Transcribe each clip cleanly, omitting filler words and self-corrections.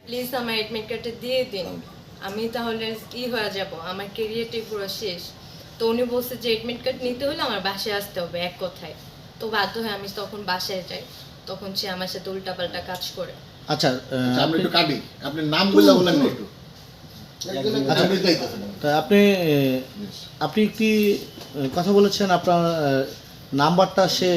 Please আমার admit কার্ডটা দিয়ে দিন, আমি তাহলে কি হয়ে যাব, আমার ক্যারিয়ারটাই পুরো শেষ। তো উনি বলছে যে এডমিট কার্ড নিতে হলে আমার বাসায় আসতে হবে এক কথায়। তো বাধ্য হয়ে আমি তখন বাসায় যাই, তখন সে আমার সাথে উল্টাপাল্টা কাজ করে। আচ্ছা আপনি একটু কাটি, আপনি নামগুলো বলেন না একটু। আচ্ছা, তা আপনি আপনি কি কথা বলেছেন আপনার নাম্বারটা সে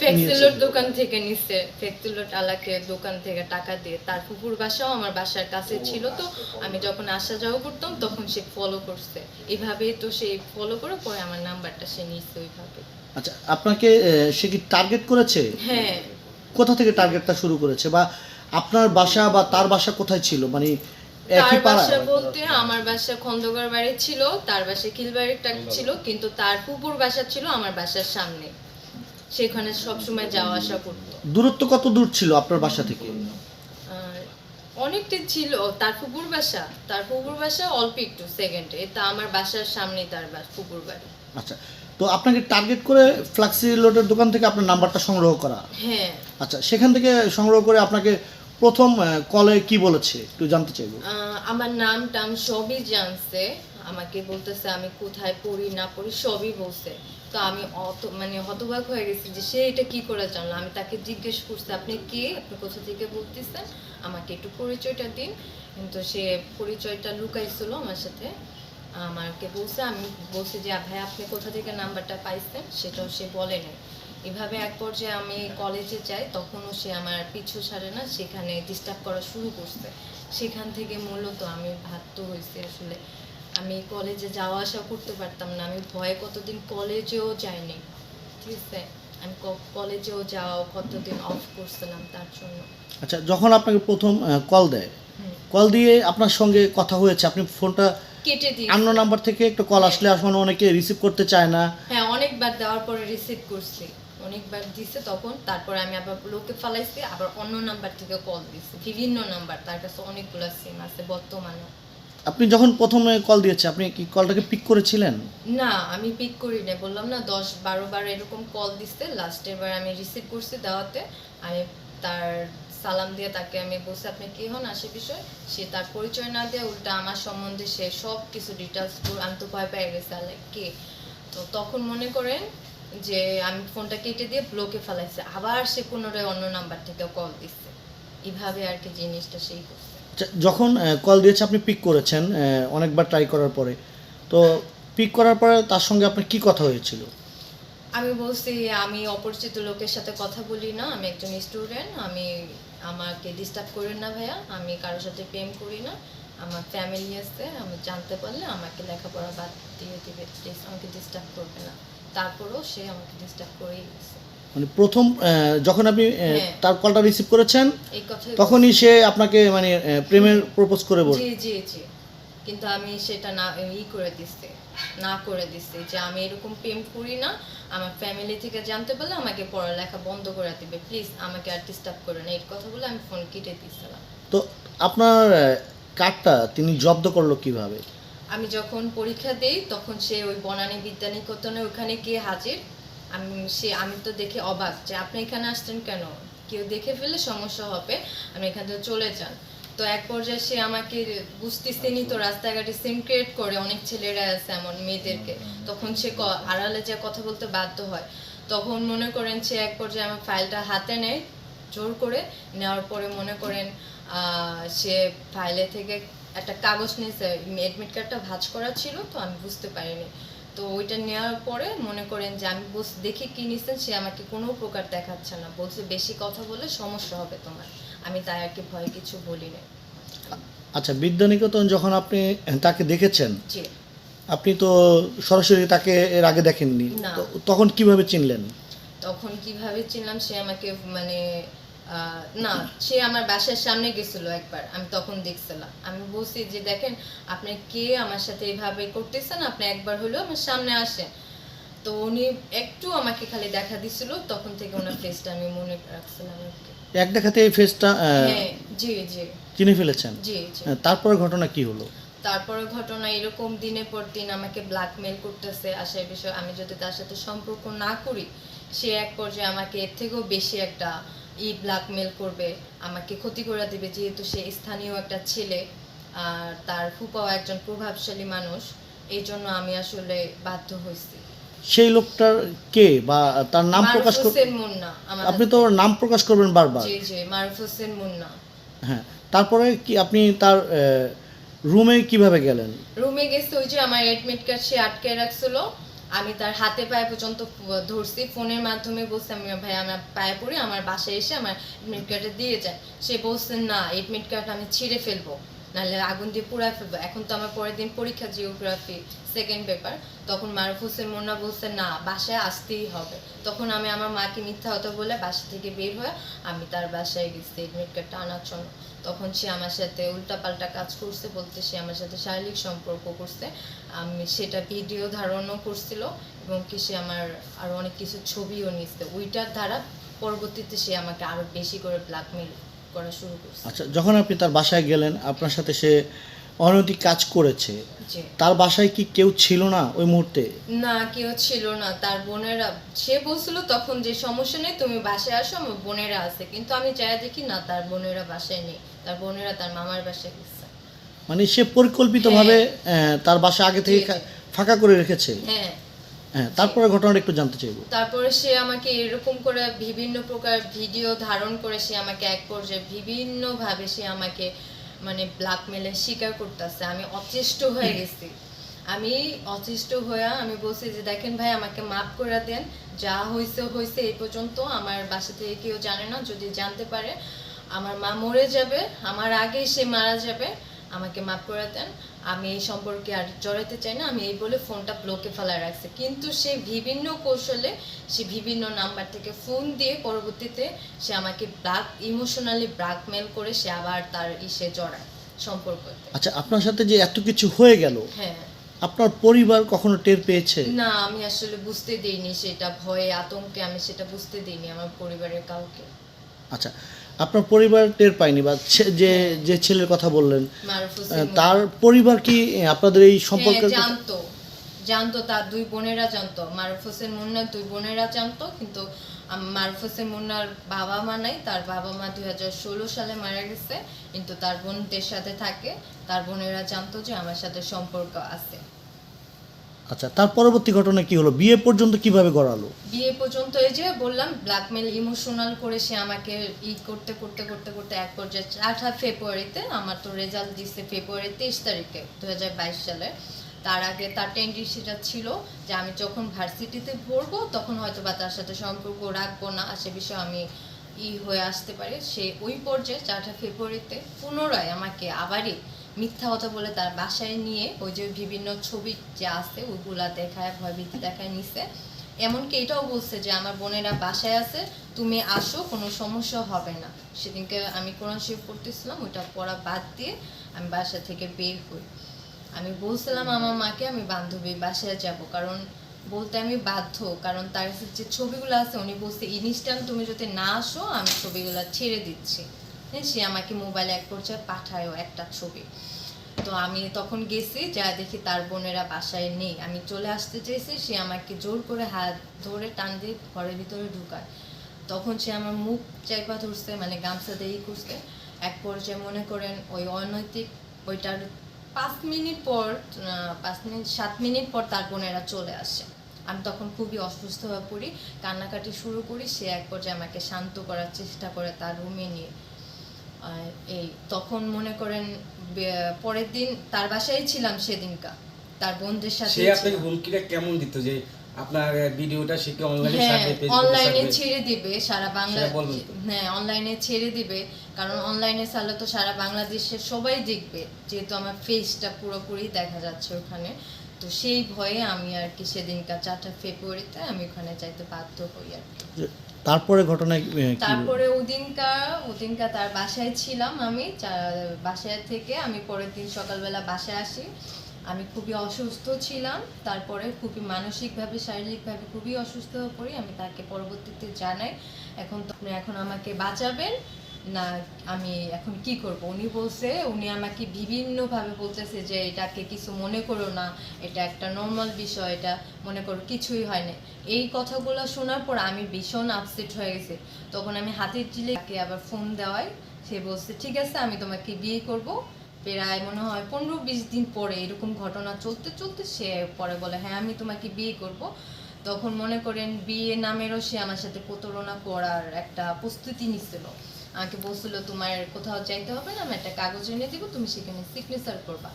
ফেক্সিলোর দোকান থেকে নিচ্ছে, ফেক্সিলোর আলাকে দোকান থেকে টাকা দিয়ে। তার ফুপুর বাসাও আমার বাসার কাছে ছিল, তো আমি যখন আসা যাওয়া করতাম তখন সে ফলো করছে। এইভাবেই তো সে ফলো করে পরে আমার নাম্বারটা সে নিচ্ছে ওইভাবে। আচ্ছা, আপনাকে সে কি টার্গেট করেছে? হ্যাঁ, কোথা থেকে টার্গেটটা শুরু করেছে, বা আপনার বাসা বা তার বাসা কোথায় ছিল, মানে তার একই পাড়া? বাসা বলতে আমার বাসা খন্দকার বাড়ি ছিল, তার বাসা খিলবাড়িটা ছিল, কিন্তু তার ফুপুর বাসা ছিল আমার বাসার সামনে, সেখানে সবসময় যাওয়া আসা করতো। দূরত্ব কত দূর ছিল আপনার বাসা থেকে? আর অনেকটা ছিল। তার ফুপুর বাসা অল্প একটু সেকেন্ডে, তা আমার বাসার সামনেই তার ফুপুর বাড়ি। আচ্ছা, তো আপনাকে টার্গেট করে ফ্লাক্সি লোডের দোকান থেকে আপনার নাম্বারটা সংগ্রহ করা? হ্যাঁ। আচ্ছা, সেখান থেকে সংগ্রহ করে আপনাকে প্রথম কলে কি বলেছে একটু জানতে চাইবো। আমার নাম টাম সবই জানছে, আমাকে বলতেছে আমি কোথায় পড়ি না পড়ি সবই বলছে। তো আমি হতবাক হয়ে গেছি যে সে এটা কি করে জানলো। আমি তাকে জিজ্ঞেস করছি আপনি কে, আপনি কোথা থেকে বলতেছেন, আমাকে একটু পরিচয়টা দিন। কিন্তু সে পরিচয়টা লুকাইছিল আমার সাথে, আমাকে বলছে। আমি বলছি যে ভাই আপনি কোথা থেকে নাম্বারটা পাইছেন, সেটাও সে বলে নাই। এভাবে এক পর্যায়ে আমি কলেজে যাই, তখনও সে আমার পিছু ছাড়ে না, সেখানে ডিস্টার্ব করা শুরু করছে। সেখান থেকে মূলত আমি বাধ্য হয়েছি আসলে, আমি কলেজে যাওয়া আসা করতে পারতাম না। আমি ভয়ে কতদিন কলেজেও যাইনি, ঠিক আছে। আমি কলেজেও যাওয়া কতদিন অফ করছিলাম তার জন্য। আচ্ছা, যখন আপনাকে প্রথম কল দেয়, হুম। কল দিয়ে আপনার সঙ্গে কথা হয়েছে, আপনি ফোনটা কেটে দিই। অন্য নাম্বার থেকে একটা কল আসলে আসলে অনেকে রিসিভ করতে চায় না। হ্যাঁ, অনেকবার দেওয়ার পরে রিসিভ করছি, অনেকবার দিছে তখন। তারপরে আমি আবার লোকে ফালাইছি, আবার অন্য নাম্বার থেকে কল দিছি, বিভিন্ন নাম্বার, তার কাছে অনেকগুলো সিম আছে বর্তমানে। আপনি যখন প্রথমে কল দিয়েছে, আপনি কি কলটাকে পিক করেছিলেন? না, আমি পিক করি না, বললাম না 10-12 বার এরকম কল দিছে। লাস্টের বার আমি রিসিভ করছি দাওয়াতে। আমি তার সালাম দিয়ে তাকে আমি বলছি আপনি কে হন আসে বিষয়। সে তার পরিচয় না দিয়ে উল্টা আমার সম্বন্ধে সে সব কিছু ডিটেলস, আমি তো ভয় পেয়ে গেছি লাইক কে। তো তখন মনে করেন যে আমি ফোনটা কেটে দিয়ে ব্লকে ফেলাইছে, আবার সে পুনরায় অন্য নাম্বার থেকে কল দিচ্ছে। এইভাবে আর কি জিনিসটা সেই করছে। আচ্ছা, যখন কল দিয়েছে আপনি পিক করেছেন অনেকবার ট্রাই করার পরে, তো পিক করার পরে তার সঙ্গে আপনার কি কথা হয়েছিল? আমি বলছি আমি অপরিচিত লোকের সাথে কথা বলি না, আমি একজন স্টুডেন্ট, আমাকে ডিস্টার্ব করেন না ভাইয়া, আমি কারোর সাথে প্রেম করি না, আমার ফ্যামিলি আছে, আমি জানতে পারলে আমাকে লেখাপড়া বাদ দিয়ে দিবে, প্লিজ আমাকে ডিস্টার্ব করবে না। তারপরেও সে আমাকে ডিস্টার্ব করেই গেছে। মানে প্রথম যখন আপনি হ্যাঁ। তার কলটা রিসিভ করেছেন, এই কথা তখনই সে আপনাকে মানে প্রেমের প্রপোজ করে বল। জি জি জি, কিন্তু আমি সেটা না করে দিচ্ছি, না করে দিচ্ছি যে আমি এরকম প্রেম করি না, আমার ফ্যামিলি থেকে জানতে পারলে আমাকে পড়ালেখা বন্ধ করে দিবে, প্লিজ আমাকে আর ডিস্টার্ব করে না, এই কথা বলে আমি ফোন কেটে দিয়েছিলাম। তো আপনার কার্ডটা তিনি জব্দ করলো কিভাবে? আমি যখন পরীক্ষা দেই তখন সে ওই বনানী বিদ্যানিকেতনে ওখানে গিয়ে হাজির। আমি তো দেখে অবাক যে আপনি এখানে আসছেন কেন, কেউ দেখে ফেললে সমস্যা হবে, আমি এখান থেকে চলে যান। তো এক পর্যায়ে সে আমাকে বুঝতেছেনি, তো রাস্তাঘাটে সিম ক্রিয়েট করে অনেক ছেলেরা আছে এমন মেয়েদেরকে, তখন সে আড়ালে যা কথা বলতে বাধ্য হয়। তখন মনে করেন সে এক পর্যায়ে আমার ফাইলটা হাতে নেয় জোর করে, নেওয়ার পরে মনে করেন সে ফাইলে থেকে একটা কাগজ নিয়েছে, এডমিট কার্ডটা ভাঁজ করা ছিল, তো আমি বুঝতে পারিনি। তো ওইটা নেওয়ার পরে মনে করেন যে আমি দেখি কি নিছেন, সে আমাকে কোনো প্রকার দেখাচ্ছে না, বলছে বেশি কথা বলে সমস্যা হবে তোমার। আমি তাই আর কি ভয় কিছু বলি না। আচ্ছা, বিদ্যানিকেতন যখন আপনি তাকে দেখেছেন, জি। আপনি তো সরাসরি তাকে এর আগে দেখেননি, না। তো তখন কিভাবে চিনলেন? তখন কিভাবে চিনলাম, সে আমাকে না, সে আমার বাসার সামনে গেছিল একবার, আমি তখন দেখছিলাম। আমি বলছি যে দেখেন আপনি কে আমার সাথে এইভাবে করতেছেন, আপনি একবার হলেও আমার সামনে আসেন। তো উনি একটু আমাকে খালি দেখা দিছিল, তখন থেকে ওনার ফেসটা আমি মনে রাখছিলাম আর কি। এক দেখাতে এই ফেসটা হ্যাঁ, জি জি চিনে ফেলেছেন? জি জি। তারপরে ঘটনা কি হলো? তারপরে ঘটনা এরকম দিনের পর দিন আমাকে ব্ল্যাকমেল করতেছে আসার বিষয়, আমি যদি তার সাথে সম্পর্ক না করি, সে এক পর্যায়ে আমাকে এর থেকেও বেশি একটা ব্ল্যাকমেল করবে, আমাকে ক্ষতি করে দেবে, যেহেতু সে স্থানীয় একটা ছেলে আর তার ফুপাও একজন প্রভাবশালী মানুষ। এই জন্য আমি আসলে বাধ্য হয়েছি। সেই লোকটার কে বা তার নাম মারুফ প্রকাশ হোসেন মুন্না আমার আপনি তো ওর নাম প্রকাশ করবেন বারবার। জি জি, মারুফ হোসেন মুন্না। হ্যাঁ, তারপরে কি আপনি তার রুমে কিভাবে গেলেন? রুমে গেছে, ওই যে আমার এডমিট কার্ড সে আটকে রাখছিল, আমি তার হাতে পায়ে পর্যন্ত ধরছি, ফোনের মাধ্যমে বলছে আমি ভাই আমার পায়ে পড়ি, আমার বাসায় এসে আমার এডমিট কার্ডে দিয়ে যায়। সে বলছে না, এডমিট কার্ড আমি ছিঁড়ে ফেলবো, নাহলে আগুন দিয়ে পুড়ায় ফেলবো। এখন তো আমার পরের দিন পরীক্ষা, জিওগ্রাফি সেকেন্ড পেপার। তখন মারুফ হোসেন মুন্না বলছে না, বাসায় আসতেই হবে। তখন আমি আমার মাকে মিথ্যা কথা বলে বাসা থেকে বের হয়ে আমি তার বাসায় গেছি এডমিট কার্ডটা আনার জন্য। তখন সে আমার সাথে উল্টাপাল্টা কাজ করছে, বলতে সে আমার সাথে শারীরিক সম্পর্ক করছে, আমি সেটা ভিডিও ধারণও করছিল, এবং কি সে আমার আরো অনেক কিছু ছবিও নিচ্ছে। ওইটার দ্বারা পরবর্তীতে সে আমাকে আরো বেশি করে ব্ল্যাকমেল করা শুরু করছে। আচ্ছা, যখন আপনি তার বাসায় গেলেন, আপনার সাথে সে অনৈতিক কাজ করেছে, জি তার বাসায় কি কেউ ছিল না ওই মুহূর্তে? না, কেউ ছিল না, তার বোনেরা। সে বলছিল তখন যে সমস্যা নেই, তুমি বাসায় আসো, আমার বোনেরা আছে। কিন্তু আমি চাই দেখি না, তার বোনেরা বাসায় নেই, তার বোনেরা তার মামার বাসায় গেছে। মানে সে পরিকল্পিতভাবে তার বাসা আগে থেকে জি, জি। ফাঁকা করে রেখেছে। হ্যাঁ, হ্যাঁ, তারপরে ঘটনাটা একটু জানতে চাইবো। তারপরে সে আমাকে এরকম করে বিভিন্ন প্রকার ভিডিও ধারণ করে সে আমাকে এক পর্যায়ে বিভিন্ন ভাবে সে আমাকে মানে ব্ল্যাকমেলের শিকার করতেছে। আমি অতিষ্ঠ হয়ে গেছি। আমি অতিষ্ঠ হয়ে আমি বলছি যে দেখেন ভাই, আমাকে মাফ করে দেন, যা হয়েছে হয়েছে, এই পর্যন্ত। আমার বাসা থেকে কেউ জানে না, যদি জানতে পারে আমার মা মরে যাবে, আমার আগেই সে মারা যাবে, আমাকে মাফ করে দেন, আমি এই সম্পর্কে আর জড়াতে চাই না। আমি এই বলে ফোনটা ব্লকে ফেলা রাখছে। কিন্তু সে বিভিন্ন কৌশলে, সে বিভিন্ন নাম্বার থেকে ফোন দিয়ে পরবর্তীতে সে আমাকে ইমোশনালি ব্ল্যাকমেল করে সে আবার তার ইসে জড়ায় সম্পর্কতে। আচ্ছা, আপনার সাথে যে এত কিছু হয়ে গেল, হ্যাঁ, আপনার পরিবার কখনো টের পেয়েছে? না আমি আসলে বুঝতে দেইনি, সেটা ভয়ে আতঙ্কে আমি সেটা বুঝতে দেইনি আমার পরিবারের কাউকে। আচ্ছা, আপনার পরিবার টের পায়নি বা যে যে ছেলের কথা বললেন, মারুফ হোসেন তার পরিবার কি আপনাদের এই হ্যাঁ, সম্পর্কের কথা- জানতো, জানতো, তার দুই বোনেরা জানতো, মারুফ হোসেন মুন্নার দুই বোনেরা জানতো। কিন্তু মারুফ হোসেন মুন্নার বাবা মা নাই, তার বাবা মা 2016 সালে মারা গেছে, কিন্তু তার বোনদের সাথে থাকে। তার বোনেরা জানতো যে আমার সাথে সম্পর্ক আছে। আচ্ছা, তার পরবর্তী ঘটনা কি হলো? বিয়ে পর্যন্ত কিভাবে গড়ালো? বিয়ে পর্যন্ত, এই যে বললাম ব্ল্যাকমেল ইমোশনাল করে সে আমাকে করতে করতে করতে করতে এক পর্যায়ে 8 ফেব্রুয়ারিতে, আমার তো রেজাল্ট দিচ্ছে ফেব্রুয়ারি 23 তারিখে 2022 সালে। তার আগে তার টেন্ডেন্সিটা ছিল যে আমি যখন ভার্সিটিতে পড়বো তখন হয়তো বা তার সাথে সম্পর্ক রাখবো না, আর সে বিষয়ে আমি হয়ে আসতে পারে। সে ওই পর্যায়ে 4 ফেব্রুয়ারিতে পুনরায় আমাকে আবারই মিথ্যা কথা বলে তার বাসায় নিয়ে, ওই যে বিভিন্ন ছবি যে আছে ওইগুলা দেখায়, ভয়ভীতি দেখায় নিছে। এমনকি এটাও বলছে যে আমার বোনেরা বাসায় আছে, তুমি আসো, কোনো সমস্যা হবে না। সেদিনকে আমি কোরআন শরীফ পড়তেছিলাম, ওইটা পড়া বাদ দিয়ে আমি বাসা থেকে বের হই। আমি বলছিলাম আমার মাকে আমি বান্ধবীর বাসায় যাব, কারণ বলতে আমি বাধ্য, কারণ তার কাছে যে ছবিগুলো আছে উনি বলছে ইনস্ট্যান্ট তুমি যদি না আসো আমি ছবিগুলো ছেড়ে দিচ্ছি। হ্যাঁ, সে আমাকে মোবাইলে এক পর্যায়ে পাঠায়ও একটা ছবি। তো আমি তখন গেছি, যা দেখি তার বোনেরা বাসায় নেই। আমি চলে আসতে চাইছি, সে আমাকে জোর করে হাত ধরে টান দিয়ে ঘরের ভিতরে ঢুকায়। তখন সে আমার মুখ চাইপা ধরছে, মানে গামছা দিয়ে করছে। এক পর্যায়ে মনে করেন ওই অনৈতিক ওইটার 5 মিনিট পর 7 মিনিট পর তার বোনেরা চলে আসে। আমি তখন খুবই অসুস্থ হয়ে পড়ি, কান্নাকাটি শুরু করি। সে এক পর্যায়ে আমাকে শান্ত করার চেষ্টা করে তার রুমে নিয়ে। এই তখন মনে করেন পরের দিন তার বাসায় ছিলাম সেদিনকা, তার বোনদের সাথে। সে আপনাকে হুমকিটা কেমন দিত যে আপনার ভিডিওটা সে কি অনলাইনে হ্যাঁ, ছাড়বে, ফেসবুকে অনলাইনে ছাড়বে? ছেড়ে দিবে সারা বাংলা। সেটা বলবেন তো? হ্যাঁ, অনলাইনে ছেড়ে দিবে, কারণ অনলাইনে ছাড়লে তো সারা বাংলাদেশের সবাই দেখবে, যেহেতু আমার ফেসটা পুরোপুরি দেখা যাচ্ছে ওখানে। তো সেই ভয়ে আমি আর কি সেদিনকার 4 ফেব্রুয়ারিতে আমি ওখানে যাইতে বাধ্য হই আর কি। তারপরে ঘটনা কি হলো? তারপরে ওদিনকা তার বাসায় ছিলাম আমি। বাসায় থেকে আমি পরের দিন সকালবেলা বাসায় আসি। আমি খুবই অসুস্থ ছিলাম, তারপরে খুবই মানসিকভাবে শারীরিকভাবে খুবই অসুস্থ হয়ে পড়ি। আমি তাকে পরবর্তীতে জানাই এখন তো আপনি এখন আমাকে বাঁচাবেন, না আমি এখন কি করব। উনি বলছে, উনি আমাকে বিভিন্নভাবে বলতেছে যে এটাকে কিছু মনে করো না, এটা একটা নর্মাল বিষয়, এটা মনে করো কিছুই হয় না। এই কথাগুলো শোনার পর আমি ভীষণ আপসেট হয়ে গেছি। তখন আমি হাতের চিলে তাকে আবার ফোন দেওয়ায় সে বলছে ঠিক আছে আমি তোমাকে বিয়ে করব। প্রায় মনে হয় 15-20 দিন পরে এরকম ঘটনা চলতে চলতে সে পরে বলে হ্যাঁ আমি তোমাকে বিয়ে করব। তখন মনে করেন বিয়ে নামেরও সে আমার সাথে প্রতারণা করার একটা প্রস্তুতি নিচ্ছিল। আমাকে বলছিল তোমার কোথাও যাইতে হবে না, আমি একটা কাগজ এনে দিব, তুমি সেখানে সিগনেচার করবা।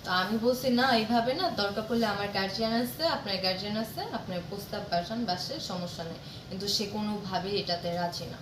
তো আমি বলছি না এইভাবে না, দরকার পড়লে আমার গার্জিয়ান আছে, আপনার গার্জিয়ান আছে, আপনার প্রস্তাব পাঠান বাসে, সমস্যা নেই। কিন্তু সে কোনোভাবেই এটাতে রাজি না।